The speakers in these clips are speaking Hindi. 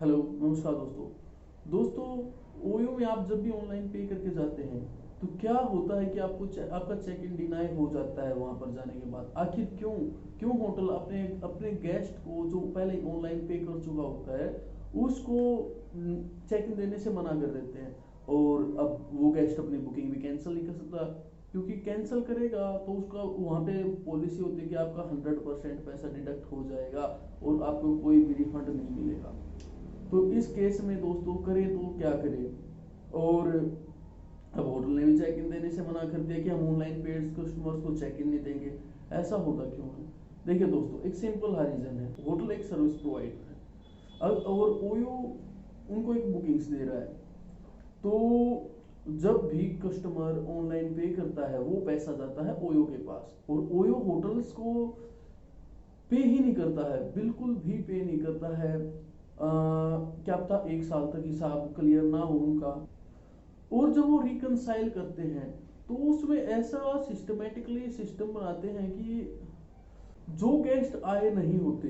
हेलो नमस्कार दोस्तों ओयो में आप जब भी ऑनलाइन पे करके जाते हैं तो क्या होता है कि आपका चेक इन डिनाई हो जाता है वहां पर जाने के बाद। आखिर क्यों क्यों होटल अपने अपने गेस्ट को जो पहले ऑनलाइन पे कर चुका होता है उसको चेक इन देने से मना कर देते हैं। और अब वो गेस्ट अपनी बुकिंग भी कैंसिल नहीं कर सकता, क्योंकि कैंसिल करेगा तो उसका वहाँ पे पॉलिसी होती है कि आपका 100% पैसा डिडक्ट हो जाएगा और आपको कोई भी रिफंड नहीं मिलेगा। तो इस केस में दोस्तों करें तो क्या करें। और अब होटल ने भी चेक इन देने से मना कर दिया कि हम ऑनलाइन पेड कस्टमर्स को चेक इन नहीं देंगे। ऐसा होता क्यों है? देखिए दोस्तों, एक सिंपल हा रीजन है। होटल एक सर्विस प्रोवाइडर है और ओयो उनको एक बुकिंग्स दे रहा है। तो जब भी कस्टमर ऑनलाइन पे करता है वो पैसा जाता है ओयो के पास, और ओयो होटल्स को पे ही नहीं करता है, बिल्कुल भी पे नहीं करता है। क्या पता 1 साल तक हिसाब क्लियर ना हो उनका। और जब वो रिकनसाइल करते हैं तो उसमें ऐसा सिस्टमेटिकली सिस्टम बनाते हैं कि जो गेस्ट आए नहीं होते,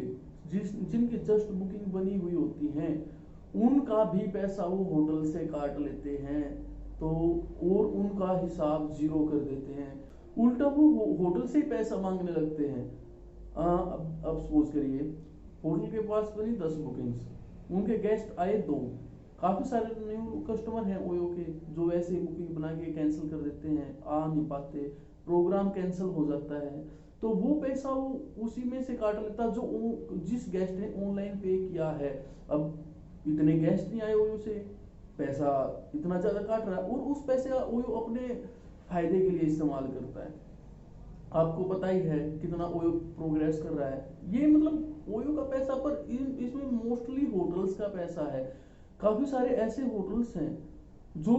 जिनकी जस्ट बुकिंग बनी हुई होती हैं, उनका भी पैसा वो होटल से काट लेते हैं। तो और उनका हिसाब जीरो कर देते हैं। उल्टा वो होटल से ही पैसा मांगने लगते हैं। अब सपोज करिए होटल के पास बनी 10 बुकिंग्स, उनके गेस्ट आए 2। काफी सारे न्यू कस्टमर हैं ओयो के जो ऐसे ही बुकिंग बना के कैंसिल कर देते हैं, आ नहीं पाते, प्रोग्राम कैंसिल हो जाता है। तो वो पैसा वो उसी में से काट लेता जो जिस गेस्ट ने ऑनलाइन पे किया है। अब इतने गेस्ट नहीं आए ओयो से, पैसा इतना ज्यादा काट रहा है और उस पैसे का ओयो अपने फायदे के लिए इस्तेमाल करता है। आपको पता ही है कितना ओयो प्रोग्रेस कर रहा है। ये मतलब ओयो का पैसा, पर इसमें मोस्टली होटल्स का पैसा है। काफी सारे ऐसे होटल्स हैं जो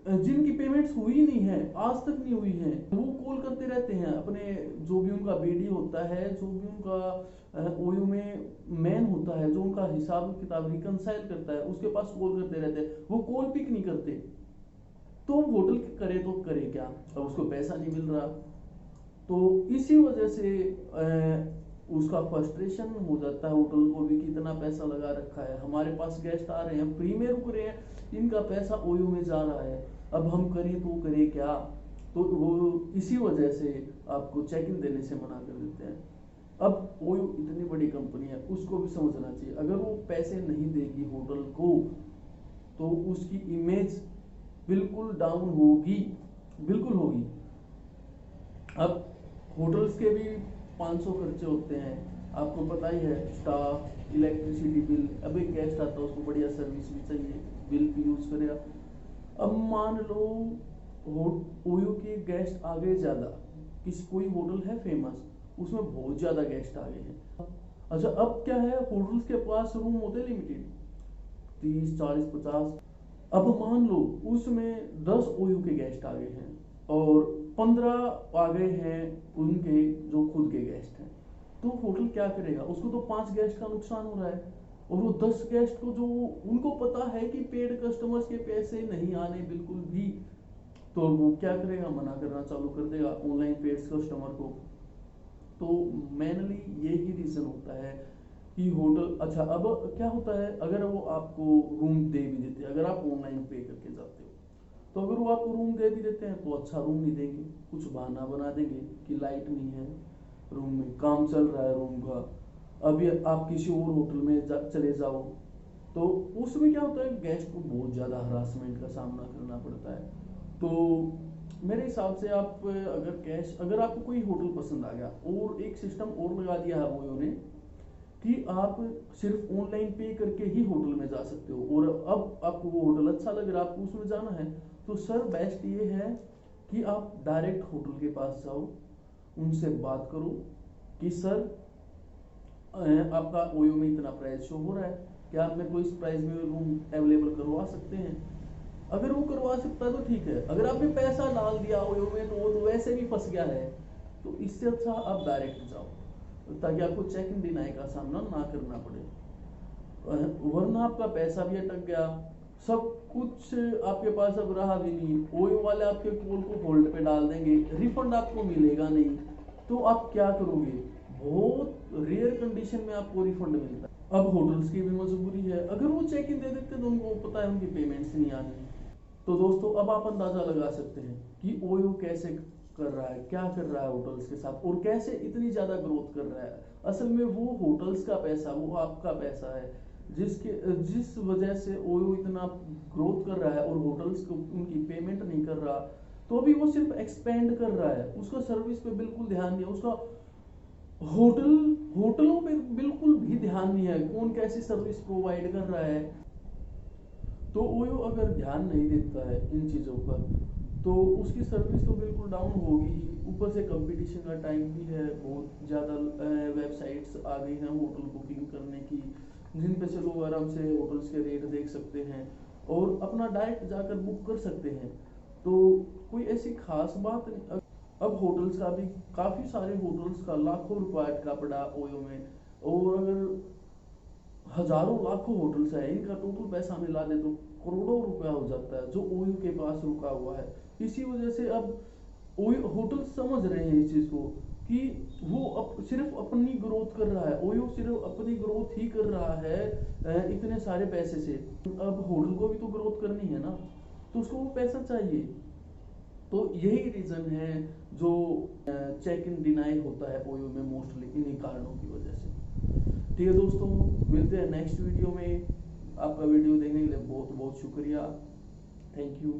जिनकी पेमेंट्स हुई नहीं है, आज तक नहीं हुई है। वो कॉल करते रहते हैं अपने जो भी उनका बीडी होता है, जो भी उनका ओयो में मैन होता है, जो उनका हिसाब किताब रिकनसाइल करता है, उसके पास कॉल करते रहते हैं। वो कॉल पिक नहीं करते। तो होटल करे तो करे क्या, अब उसको पैसा नहीं मिल रहा। तो इसी वजह से उसका फ्रस्ट्रेशन हो जाता है होटल को भी कि इतना पैसा लगा रखा है, हमारे पास गेस्ट आ रहे हैं, फ्री में रुक रहे हैं, इनका पैसा ओयो में जा रहा है, अब हम करें तो करें क्या। तो वो इसी वजह से आपको चेक इन देने से मना कर देते हैं। अब ओयो इतनी बड़ी कंपनी है, उसको भी समझना चाहिए, अगर वो पैसे नहीं देगी होटल को तो उसकी इमेज बिल्कुल डाउन होगी, बिल्कुल होगी। अब होटल्स के भी 500 खर्चे होते हैं, आपको पता ही है, स्टाफ, इलेक्ट्रिसिटी बिल। अब एक गेस्ट आता है उसको बढ़िया सर्विस भी चाहिए, बिल भी यूज करेगा। अब मान लो ओयो के गेस्ट आ गए ज्यादा, कोई होटल है फेमस, उसमें बहुत ज्यादा गेस्ट आ गए हैं। अच्छा, अब क्या है, होटल्स के पास रूम होते हैं लिमिटेड, 30 40 50। अब मान लो उसमें 10 ओयू के गेस्ट आ गए हैं और 15 आ गए हैं उनके जो खुद के गेस्ट हैं। तो होटल क्या करेगा? उसको तो 5 गेस्ट का नुकसान हो रहा है, और वो 10 गेस्ट को जो उनको पता है कि पेड कस्टमर्स के पैसे नहीं आने बिल्कुल भी, तो वो क्या करेगा? मना करना चालू कर देगा ऑनलाइन पेड कस्टमर को। तो मेनली यही रीजन होता है कि होटल। अच्छा, अब क्या होता है, अगर वो आपको रूम दे भी देते हैं, अगर आप ऑनलाइन पे करके जाते हो, तो अगर वो आपको रूम दे भी देते हैं तो अच्छा रूम नहीं देंगे, कुछ बहाना बना देंगे कि लाइट नहीं है, रूम में काम चल रहा है रूम का। अभी आप किसी और होटल में चले जाओ, तो उसमें क्या होता है, गेस्ट को बहुत ज्यादा हरासमेंट का सामना करना पड़ता है। तो मेरे हिसाब से आप अगर आपको कोई होटल पसंद आ गया, और एक सिस्टम और लगा दिया है वो ने कि आप सिर्फ ऑनलाइन पे करके ही होटल में जा सकते हो, और अब आपको वो होटल अच्छा लग रहा है, आपको उसमें जाना है, तो सर बेस्ट ये है कि आप डायरेक्ट होटल के पास जाओ, उनसे बात करो कि सर आपका ओयो में इतना प्राइस शो हो रहा है, क्या आप मेरे को इस प्राइस में रूम अवेलेबल करवा सकते हैं? अगर वो करवा सकता है तो ठीक है, अगर आपने पैसा डाल दिया ओयो में तो वो तो वैसे भी फंस गया है। तो इससे अच्छा आप डायरेक्ट जाओ, ताकि आपको चेक इन डिनाई का सामना ना करना पड़े, वरना आपका पैसा भी अटक गया, सब कुछ आपके पास अब रहा भी नहीं। ओयो वाले आपके कॉल को होल्ड पे डाल देंगे, रिफंड आपको मिलेगा नहीं, तो आप क्या करोगे? बहुत रेयर कंडीशन में आपको रिफंड मिलता है। अब होटल्स की भी मजबूरी है, अगर वो चेक इन दे देते तो उनको पता है उनकी पेमेंट्स नहीं आनी। तो दोस्तों अब आप अंदाजा लगा सकते हैं कि ओयो कैसे कर रहा है, क्या कर रहा है होटल्स के साथ, और कैसे इतनी ज्यादा ग्रोथ कर रहा है। असल में वो होटल्स का पैसा, वो आपका पैसा है, जिस वजह से ओयो इतना ग्रोथ कर रहा है और होटल्स को उनकी पेमेंट नहीं कर रहा। तो अभी वो सिर्फ एक्सपेंड कर रहा है, उसका सर्विस पे बिल्कुल ध्यान नहीं है, उसका होटल होटलों पे बिल्कुल भी ध्यान नहीं है, कौन कैसी सर्विस प्रोवाइड कर रहा है। तो ओयो अगर ध्यान नहीं देता है इन चीज़ों पर, तो उसकी सर्विस तो बिल्कुल डाउन होगी ही। ऊपर से कंपटीशन का टाइम भी है, बहुत ज़्यादा वेबसाइट्स आ गई हैं होटल बुकिंग करने की, जिन पे से लोग आराम से होटल्स के रेट देख सकते हैं और अपना डायरेक्ट जाकर बुक कर सकते हैं। तो कोई ऐसी खास बात नहीं। अब होटल्स का भी, काफ़ी सारे होटल्स का लाखों रुपए अटका पड़ा ओयो में, और अगर हजारों लाखों होटल्स है, इनका टोटल पैसा मिला दे तो करोड़ों रुपया हो जाता है जो ओयू के पास रुका हुआ है। इसी वजह से अब ओयू होटल समझ रहे हैं इस चीज को कि वो सिर्फ अपनी ग्रोथ कर रहा है, ओयू सिर्फ अपनी ग्रोथ ही कर रहा है इतने सारे पैसे से। अब होटल को भी तो ग्रोथ करनी है ना, तो उसको वो पैसा चाहिए। तो यही रीजन है जो चेक इन डिनाई होता है ओयो में, मोस्टली इन्हीं कारणों की वजह से। ठीक है दोस्तों, मिलते हैं नेक्स्ट वीडियो में। आपका वीडियो देखने के लिए बहुत बहुत शुक्रिया। Thank you.